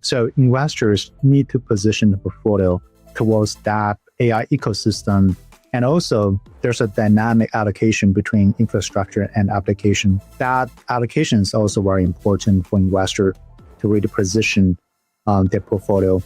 So investors need to position the portfolio towards that AI ecosystem. And also, there's a dynamic allocation between infrastructure and application. That allocation is also very important for investors to really position their portfolio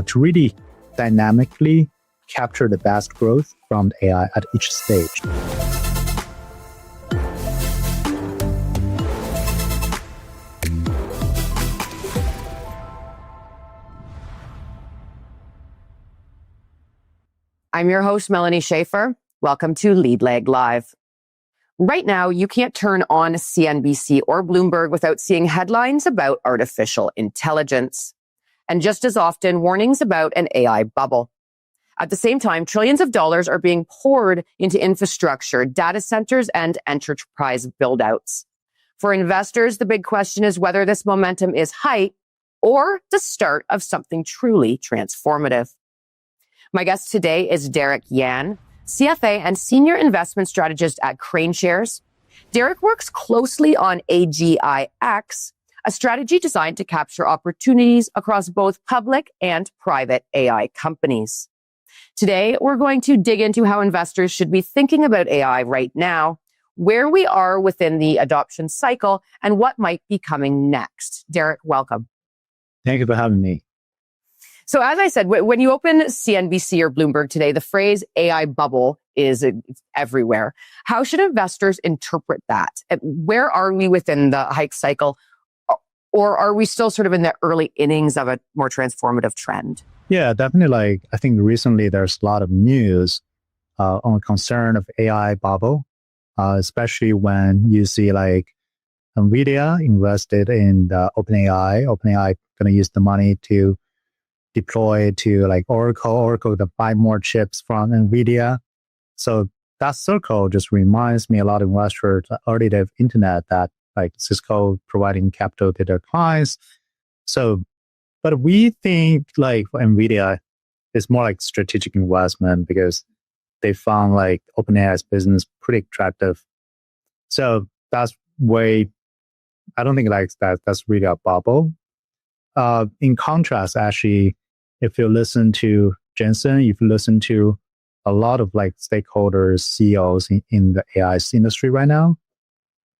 to really dynamically capture the best growth from the AI at each stage. I'm your host, Melanie Schaefer. Welcome to Lead Leg Live. Right now, you can't turn on CNBC or Bloomberg without seeing headlines about artificial intelligence. And just as often, warnings about an AI bubble. At the same time, trillions of dollars are being poured into infrastructure, data centers, and enterprise buildouts. For investors, the big question is whether this momentum is hype or the start of something truly transformative. My guest today is Derek Yan, CFA and Senior Investment Strategist at KraneShares. Derek works closely on A-GIX, a strategy designed to capture opportunities across both public and private AI companies. Today, we're going to dig into how investors should be thinking about AI right now, where we are within the adoption cycle, and what might be coming next. Derek, welcome. Thank you for having me. So as I said, when you open CNBC or Bloomberg today, the phrase AI bubble is everywhere. How should investors interpret that? Where are we within the hike cycle? Or are we still sort of in the early innings of a more transformative trend? Yeah, definitely. I think recently there's a lot of news on concern of AI bubble, especially when you see NVIDIA invested in the OpenAI. OpenAI going to use the money to deploy to Oracle to buy more chips from NVIDIA. So that circle just reminds me a lot of investors early days of internet that Cisco providing capital to their clients. So, but we think for NVIDIA, it's more like strategic investment because they found OpenAI's business pretty attractive. So that's way, I don't think that's really a bubble. In contrast, actually, if you listen to Jensen, if you listen to a lot of stakeholders, CEOs in the AI industry right now,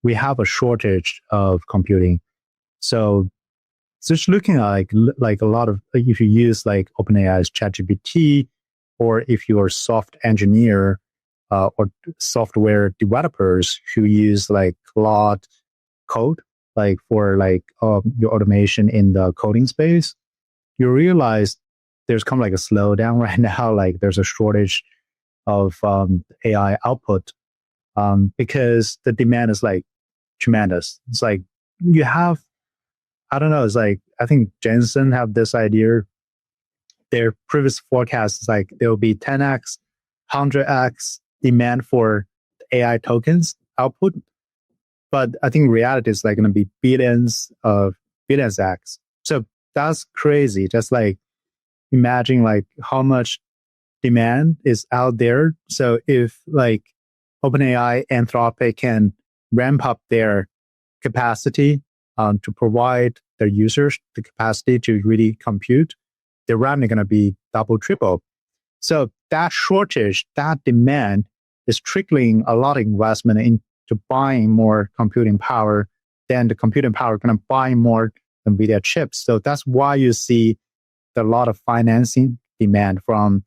we have a shortage of computing. So just looking at a lot of, if you use OpenAI's ChatGPT, or if you're a soft engineer or software developers who use Claude code, for your automation in the coding space, you realize there's kind of a slowdown right now. There's a shortage of AI output because the demand is tremendous. It's you have, I don't know, it's I think Jensen have this idea. Their previous forecast is there will be 10x, 100x demand for AI tokens output. But I think reality is going to be billions X. So that's crazy. Just imagine how much demand is out there. So if OpenAI, Anthropic can ramp up their capacity to provide their users the capacity to really compute, their revenue going to be double, triple. So that shortage, that demand is trickling a lot of investment into buying more computing power. Then the computing power going to buy more NVIDIA chips. So that's why you see a lot of financing demand from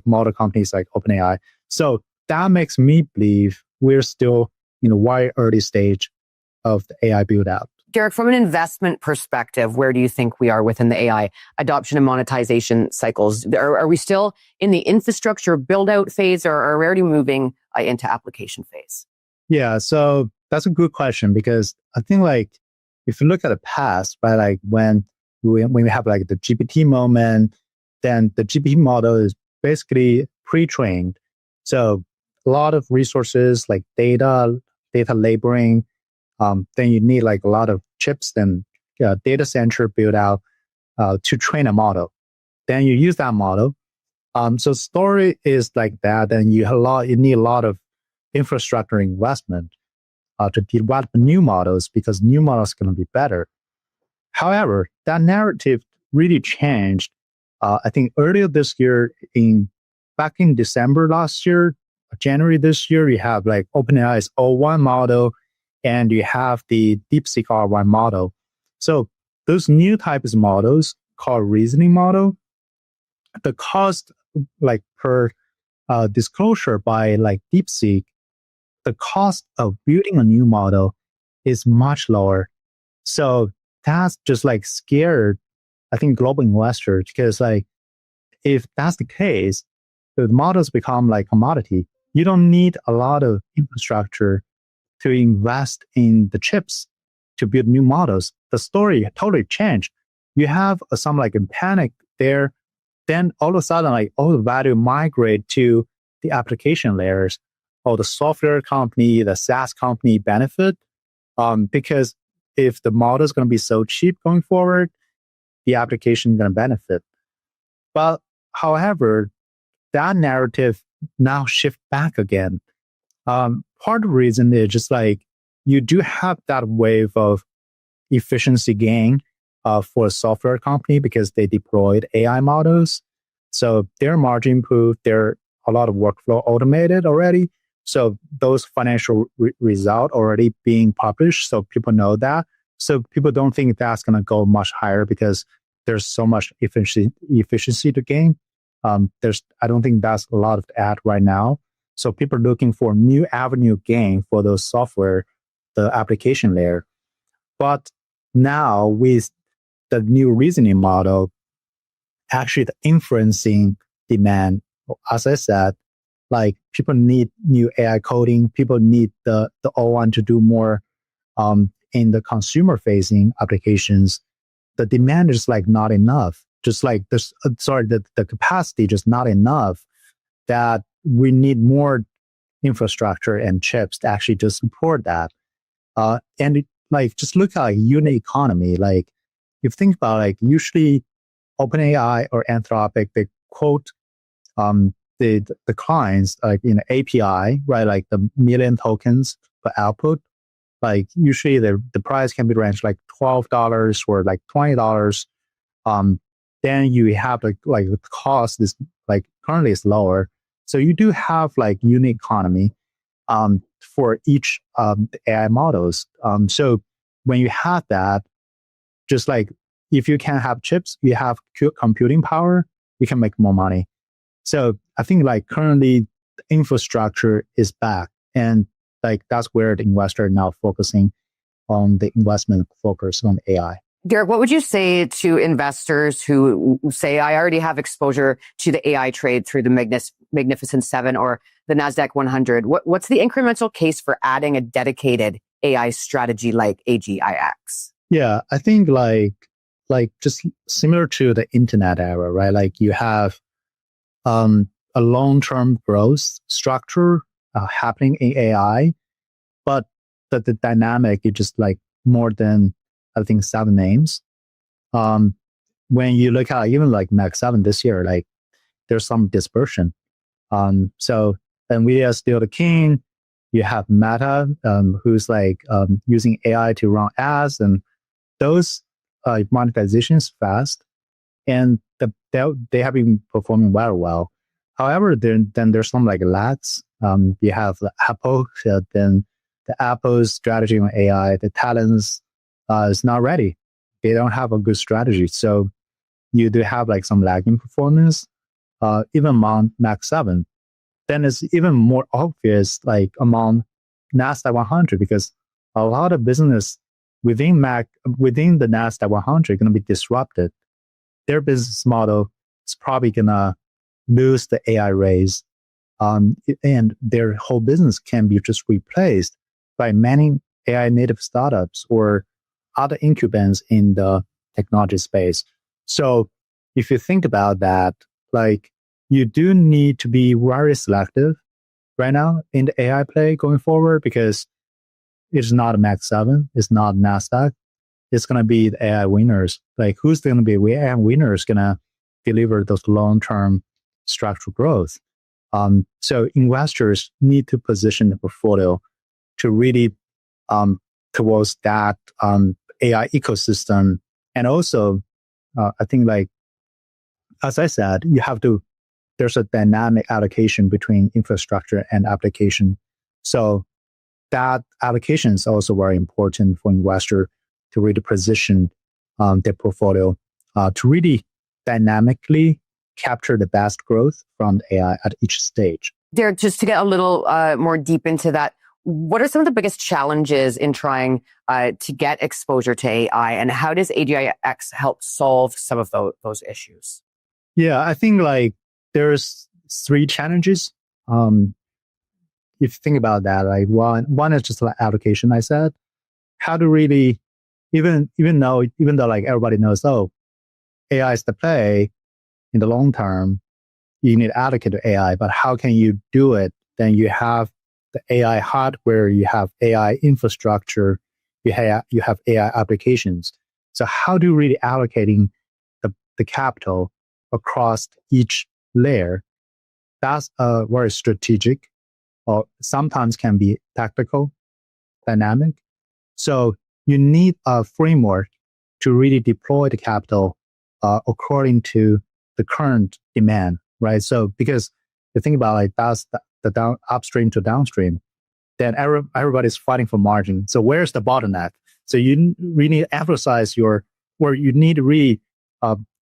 model companies like OpenAI. So that makes me believe we're still in a very early stage of the AI build out. Derek, from an investment perspective, where do you think we are within the AI adoption and monetization cycles? Are we still in the infrastructure build out phase, or are we already moving into application phase? Yeah, so that's a good question because I think if you look at the past, right, when we have the GPT moment, then the GPT model is basically pre-trained. So a lot of resources data labeling, then you need a lot of chips and data center build out to train a model. Then you use that model. So story is that, and you need a lot of infrastructure investment to develop new models because new models are going to be better. However, that narrative really changed. I think earlier this year, back in December last year, January this year, you have like OpenAI's O1 model, and you have the DeepSeek R1 model. So those new types of models called reasoning model, the cost like per disclosure by like DeepSeek, the cost of building a new model is much lower. So that's just like scared, I think, global investors, because like if that's the case, the models become like commodity. You don't need a lot of infrastructure to invest in the chips to build new models. The story totally changed. You have some like a panic there. Then all of a sudden, like all the value migrate to the application layers. Or the software company, the SaaS company benefit, because if the model is going to be so cheap going forward, the application is going to benefit. But however, that narrative now shift back again. Part of the reason is just like you do have that wave of efficiency gain for a software company because they deployed AI models. So their margin improved, their a lot of workflow automated already. So those financial results already being published, so people know that. So people don't think that's going to go much higher because there's so much efficiency to gain. I don't think that's a lot of ad right now. So people are looking for new avenue gain for those software, the application layer. But now with the new reasoning model, actually the inferencing demand, as I said, like people need new AI coding. People need the O1 to do more in the consumer facing applications. The demand is like not enough. Just like this, the capacity just not enough. That we need more infrastructure and chips to actually just support that. Like just look at like unit economy. Like if you think about like usually OpenAI or Anthropic, they quote the clients like in API, right? Like the million tokens per output. Like usually the price can be ranged like $12 or like $20. Then you have like the cost is like currently is lower. So you do have like unit economy for each AI models. So when you have that, just like if you can have chips, you have computing power, you can make more money. So I think like currently the infrastructure is back, and like that's where the investor now focusing on the investment focus on AI. Derek, what would you say to investors who say, I already have exposure to the AI trade through the Magnificent Seven or the NASDAQ 100? What's the incremental case for adding a dedicated AI strategy like A-GIX? Yeah, I think like just similar to the internet era, right? Like you have a long-term growth structure happening in AI, but the dynamic is just like more than, I think, 7 names. When you look at even like Mag 7 this year, like there's some dispersion. So NVIDIA is still the king. You have Meta, who's like using AI to run ads, and those monetizations fast, and they have been performing very well. However, then there's some like lags. You have the Apple, then the Apple's strategy on AI, the talents is not ready. They don't have a good strategy. So you do have like some lagging performance, even among Mag 7. Then it's even more obvious like among NASDAQ 100, because a lot of business within the NASDAQ 100 going to be disrupted. Their business model is probably going to lose the AI race, and their whole business can be just replaced by many AI native startups or other incumbents in the technology space. So if you think about that, like you do need to be very selective right now in the AI play going forward, because it's not a Mag 7, it's not NASDAQ. It's going to be the AI winners. Like who's going to be AI winners going to deliver those long-term structural growth? So investors need to position the portfolio to really towards that AI ecosystem, and also I think like, as I said, there's a dynamic allocation between infrastructure and application. So that allocation is also very important for investor to really position their portfolio to really dynamically capture the best growth from AI at each stage. Derek, just to get a little more deep into that, what are some of the biggest challenges in trying to get exposure to AI, and how does A-GIX help solve some of those issues? Yeah, I think like there's three challenges. If you think about that, like one is just like allocation. I said, how to really, even though like everybody knows, oh, AI is the play in the long term, you need to allocate to AI, but how can you do it? Then you have the AI hardware, you have AI infrastructure, you have AI applications. So how do you really allocating the capital across each layer? That's very strategic, or sometimes can be tactical, dynamic. So you need a framework to really deploy the capital according to the current demand, right? So because you think about like that's the upstream to downstream, then everybody's fighting for margin. So where's the bottleneck? So you really need to emphasize you need to really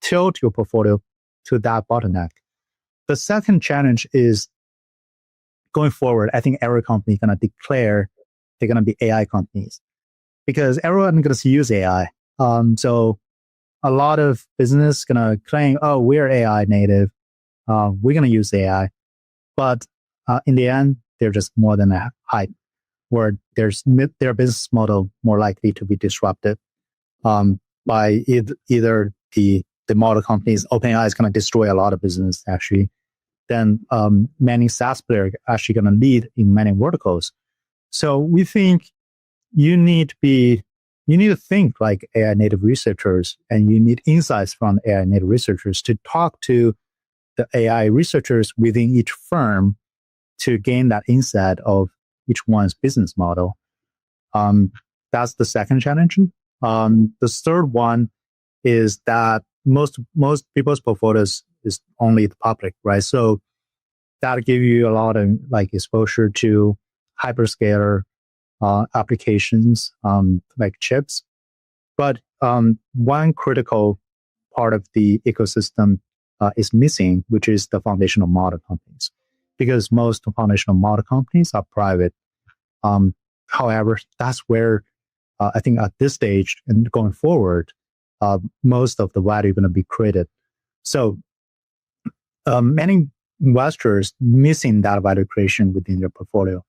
tilt your portfolio to that bottleneck. The second challenge is going forward. I think every company is going to declare they're going to be AI companies because everyone's going to use AI. So a lot of business going to claim, oh, we're AI native. We're going to use AI. But in the end, they're just more than a hype, where their business model more likely to be disrupted by either the model companies. OpenAI is going to destroy a lot of business, actually. Then many SaaS players are actually going to lead in many verticals. So we think you need to think like AI native researchers, and you need insights from AI native researchers to talk to the AI researchers within each firm to gain that insight of each one's business model. That's the second challenge. The third one is that most people's portfolios is only the public, right? So that'll give you a lot of like exposure to hyperscaler applications like chips. But one critical part of the ecosystem is missing, which is the foundational model companies, because most foundational model companies are private. However, that's where I think at this stage and going forward, most of the value is going to be created. So many investors missing that value creation within their portfolio.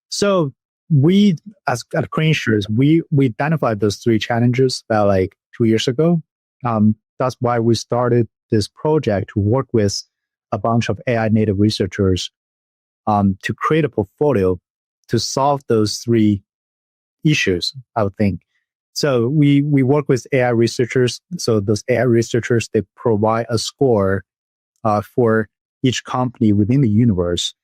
So we, as at KraneShares, we identified those three challenges about like 2 years ago. That's why we started this project to work with a bunch of AI native researchers to create a portfolio to solve those three issues, I would think. So we work with AI researchers. So those AI researchers, they provide a score for each company within the universe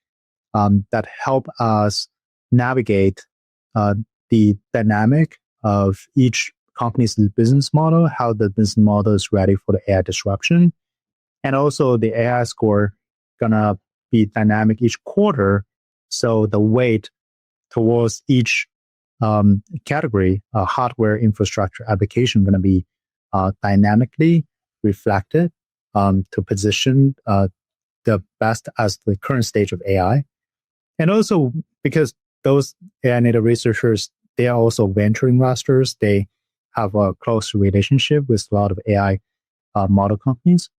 that help us navigate the dynamic of each company's business model, how the business model is ready for the AI disruption. And also the AI score gonna be dynamic each quarter. So the weight towards each category, hardware, infrastructure, application, going to be dynamically reflected to position the best as the current stage of AI. And also because those AI native researchers, they are also venture investors. They have a close relationship with a lot of AI model companies.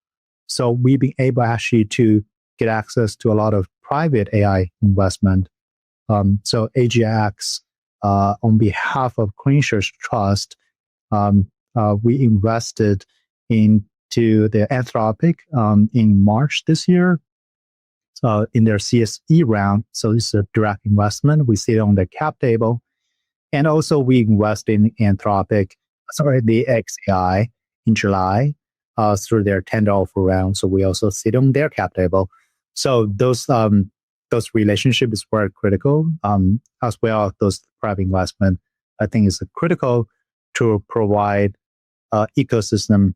So we've been able actually to get access to a lot of private AI investment. So A-GIX, on behalf of KraneShares Trust, we invested into the Anthropic in March this year in their CSE round. So this is a direct investment. We sit on the cap table. And also we invest in Anthropic, the XAI in July through their tender offer round. So we also sit on their cap table. So those relationships is very critical, as well as those private investment. I think is critical to provide ecosystem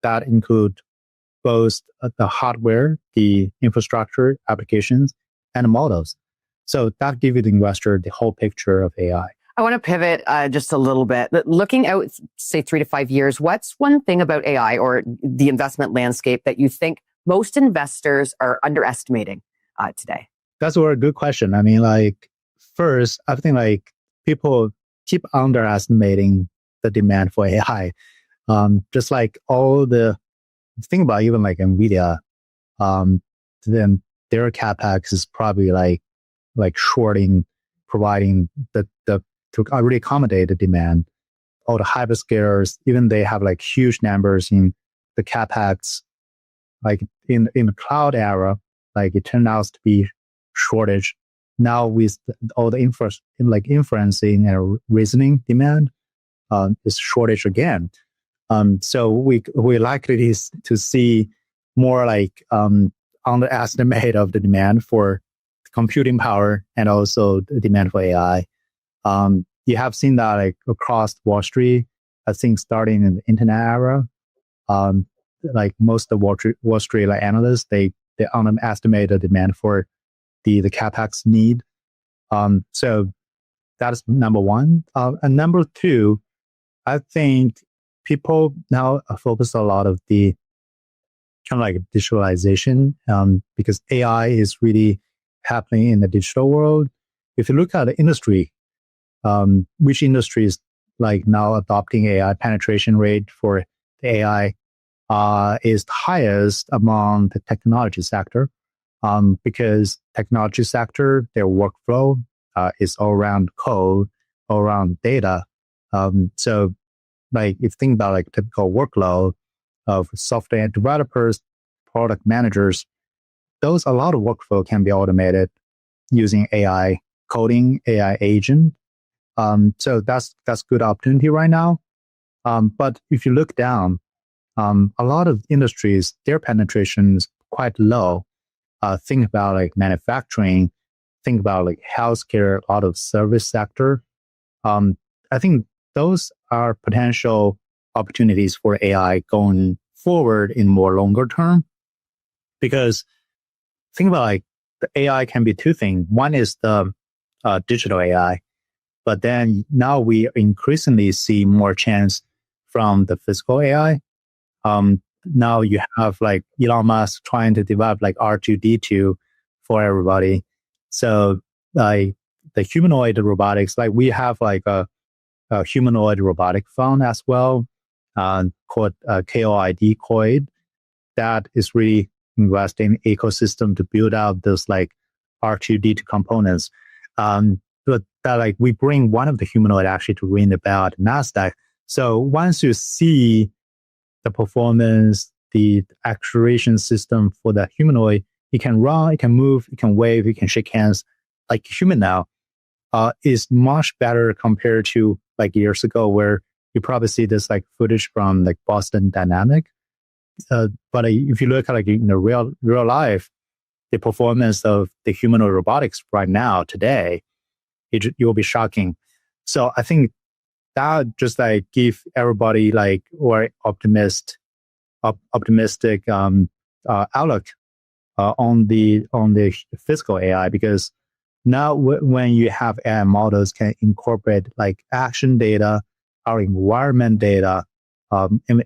that include both the hardware, the infrastructure, applications, and the models. So that gives the investor the whole picture of AI. I want to pivot just a little bit. Looking out, say, 3 to 5 years, what's one thing about AI or the investment landscape that you think most investors are underestimating today? That's a very good question. I mean, like, first, I think like people keep underestimating the demand for AI. Just like think about even like NVIDIA, then their CapEx is probably like shorting, providing the to really accommodate the demand. All the hyperscalers, even they have like huge numbers in the CapEx, like in the cloud era, like it turned out to be shortage. Now with all the inferencing and reasoning demand, is shortage again. So we likely to see more like underestimate of the demand for computing power and also the demand for AI. You have seen that like across Wall Street. I think starting in the internet era, like most of Wall Street like analysts, they underestimate the demand for the capex need. So that is number one. And number two, I think people now focus a lot of the kind of like digitalization, because AI is really happening in the digital world. If you look at the industry, which industry is like now adopting AI penetration rate for the AI is the highest among the technology sector, because technology sector, their workflow is all around code, all around data. So like if you think about like typical workload of software developers, product managers, a lot of workflow can be automated using AI coding, AI agent. So that's good opportunity right now. But if you look down, a lot of industries, their penetration is quite low. Think about like manufacturing, think about like healthcare, a lot of service sector. I think those are potential opportunities for AI going forward in more longer term. Because think about like the AI can be two things. One is the digital AI, but then now we increasingly see more chance from the physical AI. Now you have like Elon Musk trying to develop like R2D2 for everybody. So like the humanoid robotics, like we have like a humanoid robotic phone as well, called KOID, that is really investing ecosystem to build out those like R2D2 components. But that like we bring one of the humanoid actually to ring the bell at NASDAQ. So once you see the performance, the actuation system for the humanoid, it can run, it can move, it can wave, it can shake hands like human now, is much better compared to like years ago where you probably see this like footage from like Boston Dynamic. But if you look at like in the real life, the performance of the humanoid robotics right now today, it will be shocking. So I think that just like give everybody like or optimistic outlook on the physical AI, because now when you have AI models can incorporate like action data, our environment data,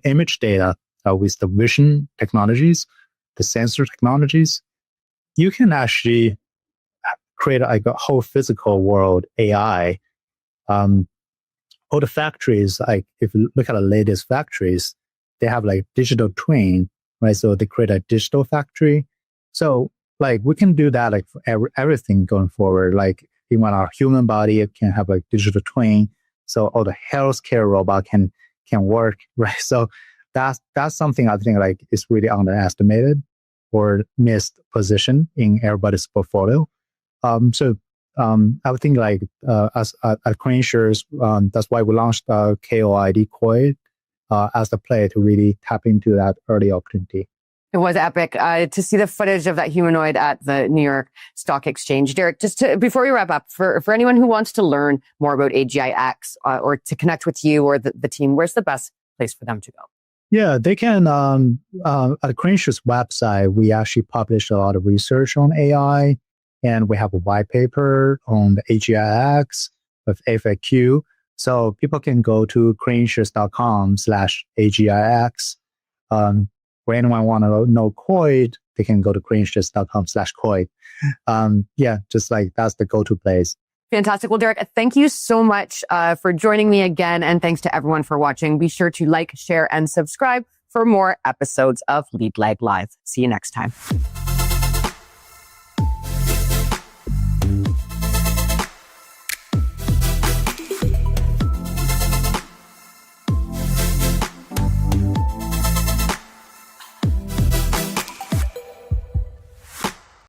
image data with the vision technologies, the sensor technologies, you can actually create like a whole physical world AI. All the factories, like if you look at the latest factories, they have like digital twin, right? So they create a digital factory. So like we can do that like for everything going forward. Like even our human body can have like digital twin. So all the healthcare robot can work, right? So that's something I think like is really underestimated or missed position in everybody's portfolio. So I would think like as at KraneShares, that's why we launched KOID Coin as the play to really tap into that early opportunity. It was epic to see the footage of that humanoid at the New York Stock Exchange. Derek, before we wrap up, for anyone who wants to learn more about A-GIX or to connect with you or the team, where's the best place for them to go? Yeah, they can. At KraneShares website, we actually publish a lot of research on AI, and we have a white paper on the A-GIX with FAQ. So people can go to KraneShares.com/A-GIX. For anyone want to know COID, they can go to KraneShares.com/COID. Yeah, just like that's the go-to place. Fantastic. Well, Derek, thank you so much for joining me again. And thanks to everyone for watching. Be sure to like, share, and subscribe for more episodes of Lead Lag Live. See you next time.